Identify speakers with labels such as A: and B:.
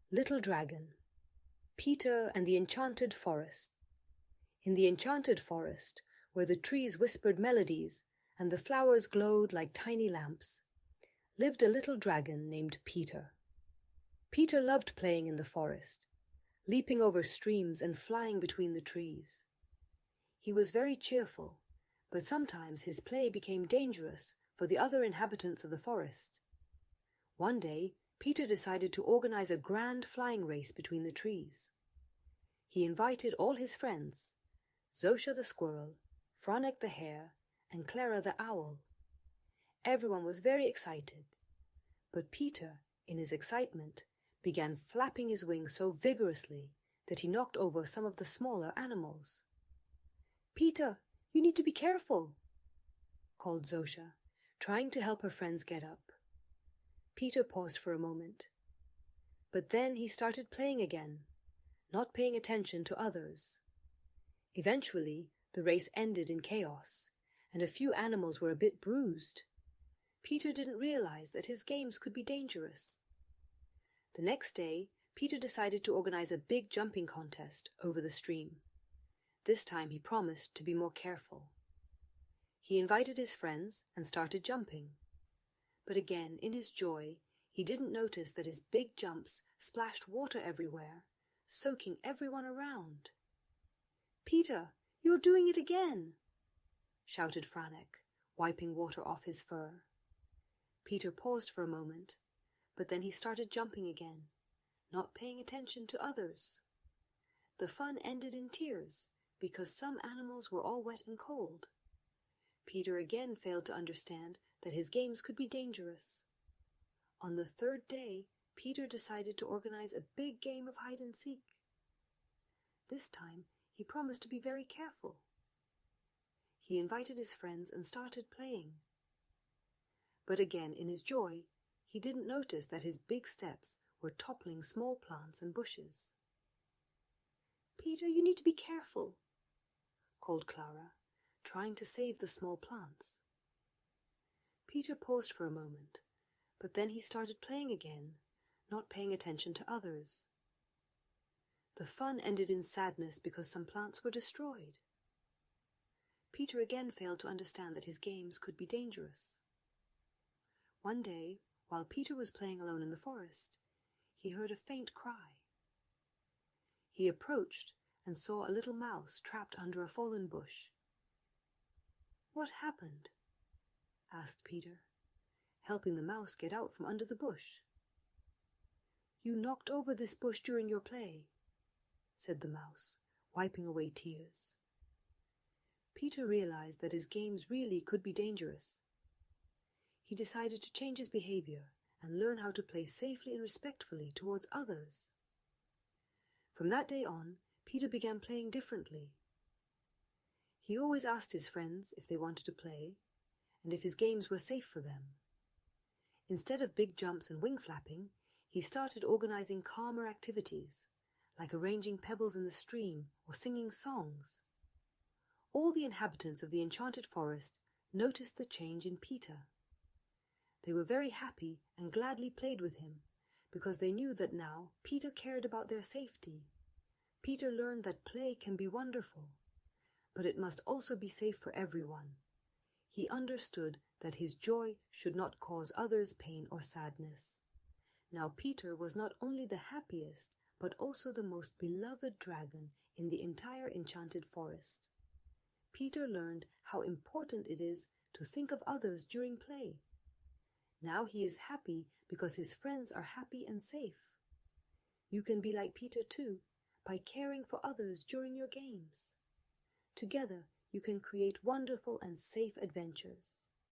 A: Little Dragon, Peter and the Enchanted Forest. In the enchanted forest, where the trees whispered melodies and the flowers glowed like tiny lamps, lived a little dragon named Peter. Peter loved playing in the forest, leaping over streams and flying between the trees. He was very cheerful, but sometimes his play became dangerous for the other inhabitants of the forest. One day, Peter decided to organize a grand flying race between the trees. He invited all his friends, Zosha the squirrel, Franek the hare, and Clara the owl. Everyone was very excited, but Peter, in his excitement, began flapping his wings so vigorously that he knocked over some of the smaller animals. "Peter, you need to be careful," called Zosha, trying to help her friends get up. Peter paused for a moment, but then he started playing again, not paying attention to others. Eventually, the race ended in chaos, and a few animals were a bit bruised. Peter didn't realize that his games could be dangerous. The next day, Peter decided to organize a big jumping contest over the stream. This time he promised to be more careful. He invited his friends and started jumping. But again, in his joy, he didn't notice that his big jumps splashed water everywhere, soaking everyone around. "Peter, you're doing it again!" shouted Franek, wiping water off his fur. Peter paused for a moment, but then he started jumping again, not paying attention to others. The fun ended in tears because some animals were all wet and cold. Peter again failed to understand that his games could be dangerous. On the third day, Peter decided to organize a big game of hide-and-seek. This time, he promised to be very careful. He invited his friends and started playing. But again, in his joy, he didn't notice that his big steps were toppling small plants and bushes. "Peter, you need to be careful," called Clara, trying to save the small plants. Peter paused for a moment, but then he started playing again, not paying attention to others. The fun ended in sadness because some plants were destroyed. Peter again failed to understand that his games could be dangerous. One day, while Peter was playing alone in the forest, he heard a faint cry. He approached and saw a little mouse trapped under a fallen bush. "What happened?" asked Peter, helping the mouse get out from under the bush. "You knocked over this bush during your play," said the mouse, wiping away tears. Peter realized that his games really could be dangerous. He decided to change his behavior and learn how to play safely and respectfully towards others. From that day on, Peter began playing differently. He always asked his friends if they wanted to play and if his games were safe for them. Instead of big jumps and wing flapping, he started organizing calmer activities, like arranging pebbles in the stream or singing songs. All the inhabitants of the enchanted forest noticed the change in Peter. They were very happy and gladly played with him, because they knew that now Peter cared about their safety. Peter learned that play can be wonderful, but it must also be safe for everyone. He understood that his joy should not cause others pain or sadness. Now Peter was not only the happiest, but also the most beloved dragon in the entire enchanted forest. Peter learned how important it is to think of others during play. Now he is happy because his friends are happy and safe. You can be like Peter too, by caring for others during your games. Together, you can create wonderful and safe adventures.